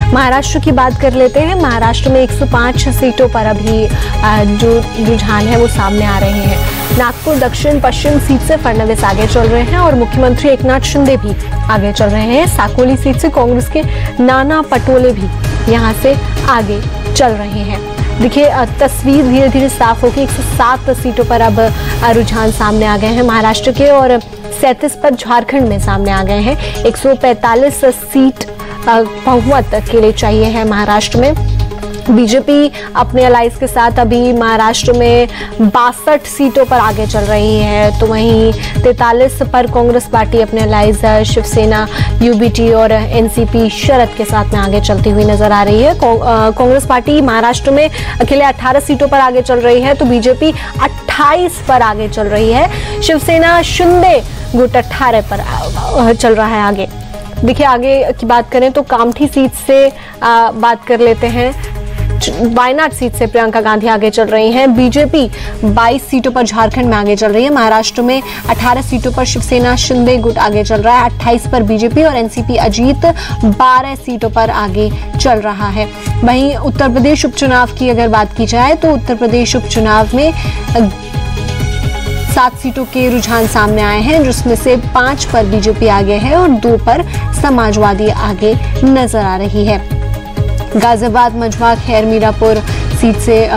महाराष्ट्र की बात कर लेते हैं। महाराष्ट्र में 105 सीटों पर अभी जो रुझान है वो सामने आ रहे हैं। नागपुर दक्षिण पश्चिम सीट से फडणवीस आगे चल रहे हैं और मुख्यमंत्री एकनाथ शिंदे भी आगे चल रहे हैं। साकोली सीट से कांग्रेस के नाना पटोले भी यहां से आगे चल रहे हैं। देखिए तस्वीर धीरे धीरे साफ होगी। 107 सीटों पर अब रुझान सामने आ गए हैं महाराष्ट्र के और 37 पर झारखंड में सामने आ गए हैं। 145 सीट बहुमत के लिए चाहिए है महाराष्ट्र में। बीजेपी अपने अलाइज के साथ अभी महाराष्ट्र में 62 सीटों पर आगे चल रही है, तो वहीं 43 पर कांग्रेस पार्टी अपने अलाइज शिवसेना, यूबीटी और एनसीपी शरद के साथ में आगे चलती हुई नजर आ रही है। कांग्रेस पार्टी महाराष्ट्र में अकेले 18 सीटों पर आगे चल रही है, तो बीजेपी 28 पर आगे चल रही है। शिवसेना शिंदे गुट 18 पर चल रहा है आगे। देखिए आगे की बात करें तो कामठी सीट से बात कर लेते हैं। वायनाड सीट से प्रियंका गांधी आगे चल रही हैं। बीजेपी 22 सीटों पर झारखंड में आगे चल रही है। महाराष्ट्र में 18 सीटों पर शिवसेना शिंदे गुट आगे चल रहा है। 28 पर बीजेपी और एनसीपी अजीत 12 सीटों पर आगे चल रहा है। वहीं उत्तर प्रदेश उपचुनाव की अगर बात की जाए तो उत्तर प्रदेश उपचुनाव में 7 सीटों के रुझान सामने आए हैं, जिसमें से 5 पर बीजेपी आगे है और 2 पर समाजवादी आगे नजर आ रही है। गाजियाबाद, मझवा, खैर मीरापुर सीट से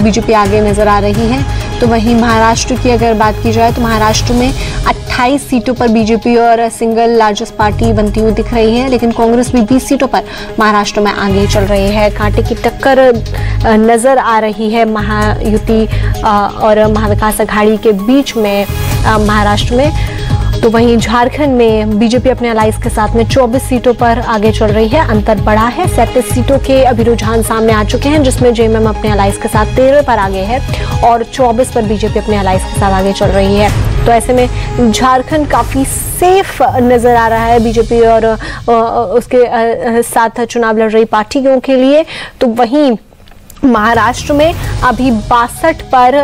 बीजेपी आगे नजर आ रही है। तो वहीं महाराष्ट्र की अगर बात की जाए तो महाराष्ट्र में 28 सीटों पर बीजेपी और सिंगल लार्जेस्ट पार्टी बनती हुई दिख रही है, लेकिन कांग्रेस भी 20 सीटों पर महाराष्ट्र में आगे चल रही है। कांटे की टक्कर नजर आ रही है महायुति और महाविकास अघाड़ी के बीच में महाराष्ट्र में। तो वहीं झारखंड में बीजेपी अपने अलाइज के साथ में 24 सीटों पर आगे चल रही है। अंतर बढ़ा है। 37 सीटों के अभी रुझान सामने आ चुके हैं, जिसमें जेएमएम अपने अलाइज के साथ 13 पर आगे है और 24 पर बीजेपी अपने अलाइज के साथ आगे चल रही है। तो ऐसे में झारखंड काफी सेफ नजर आ रहा है बीजेपी और उसके साथ चुनाव लड़ रही पार्टियों के लिए। तो वहीं महाराष्ट्र में अभी 62 पर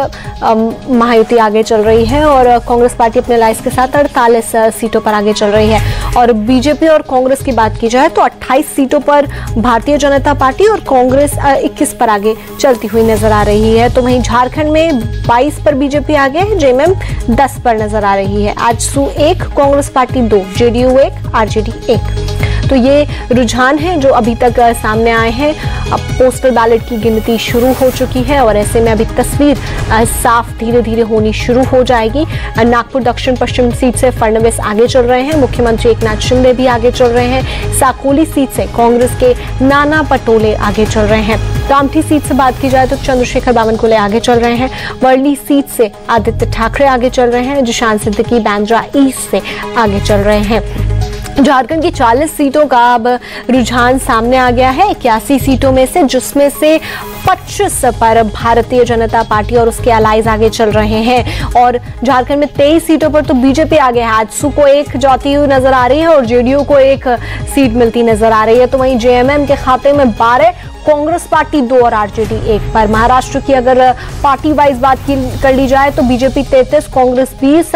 महायुति आगे चल रही है और कांग्रेस पार्टी अपने अलाइज के साथ 48 सीटों पर आगे चल रही है। और बीजेपी और कांग्रेस की बात की जाए तो 28 सीटों पर भारतीय जनता पार्टी और कांग्रेस 21 पर आगे चलती हुई नजर आ रही है। तो वहीं झारखंड में 22 पर बीजेपी आगे है, जेएमएम 10 पर नजर आ रही है। AJSU 1, Congress party 2, JDU 1, RJD 1। तो ये रुझान है जो अभी तक सामने आए हैं। अब पोस्टल बैलेट की गिनती शुरू हो चुकी है और ऐसे में अभी तस्वीर साफ धीरे धीरे होनी शुरू हो जाएगी। नागपुर दक्षिण पश्चिम सीट से फडणवीस आगे चल रहे हैं। मुख्यमंत्री एकनाथ शिंदे भी आगे चल रहे हैं। साकोली सीट से कांग्रेस के नाना पटोले आगे चल रहे हैं। कामठी सीट से बात की जाए तो चंद्रशेखर बावनकुले आगे चल रहे हैं। वर्ली सीट से आदित्य ठाकरे आगे चल रहे हैं। जिशान सिद्दीकी बांद्रा ईस्ट से आगे चल रहे हैं। झारखंड की 40 सीटों का अब रुझान सामने आ गया है। 81 सीटों में से, जिसमें से 25 पर भारतीय जनता पार्टी और उसके अलाइज आगे चल रहे हैं और झारखंड में 23 सीटों पर तो बीजेपी आगे है। आजसू को 1 जाती हुई नजर आ रही है और जेडीयू को 1 सीट मिलती नजर आ रही है। तो वहीं जेएमएम के खाते में 12, कांग्रेस पार्टी 2 और आरजेडी 1 पर। महाराष्ट्र की अगर पार्टी वाइज बात कर ली जाए तो BJP 33, Congress 20,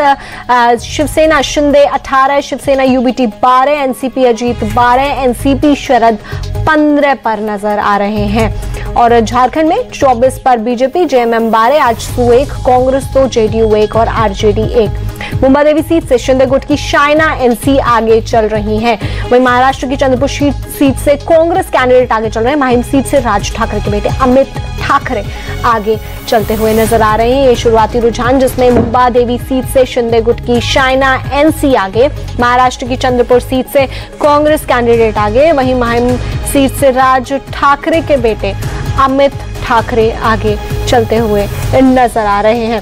Shiv Sena Shinde 18, Shiv Sena UBT 12, NCP Ajit 12, NCP Sharad 15 पर नजर आ रहे हैं। और झारखंड में 24 पर BJP, JMM 12, AJSU 1, Congress 2, JDU 1 और आरजेडी 1। मुंबा देवी सीट से शिंदे गुट की शाइना एनसी आगे चल रही हैं। वहीं महाराष्ट्र की चंद्रपुर सीट से कांग्रेस कैंडिडेट आगे चल रहे हैं। माहिम सीट से राज ठाकरे के बेटे अमित ठाकरे आगे चलते हुए नजर आ रहे हैं। ये शुरुआती रुझान, जिसमें मुंबा देवी सीट से शिंदे गुट की शाइना एनसी आगे, महाराष्ट्र की चंद्रपुर सीट से कांग्रेस कैंडिडेट आगे, वहीं माहिम सीट से राज ठाकरे के बेटे अमित ठाकरे आगे चलते हुए नजर आ रहे हैं।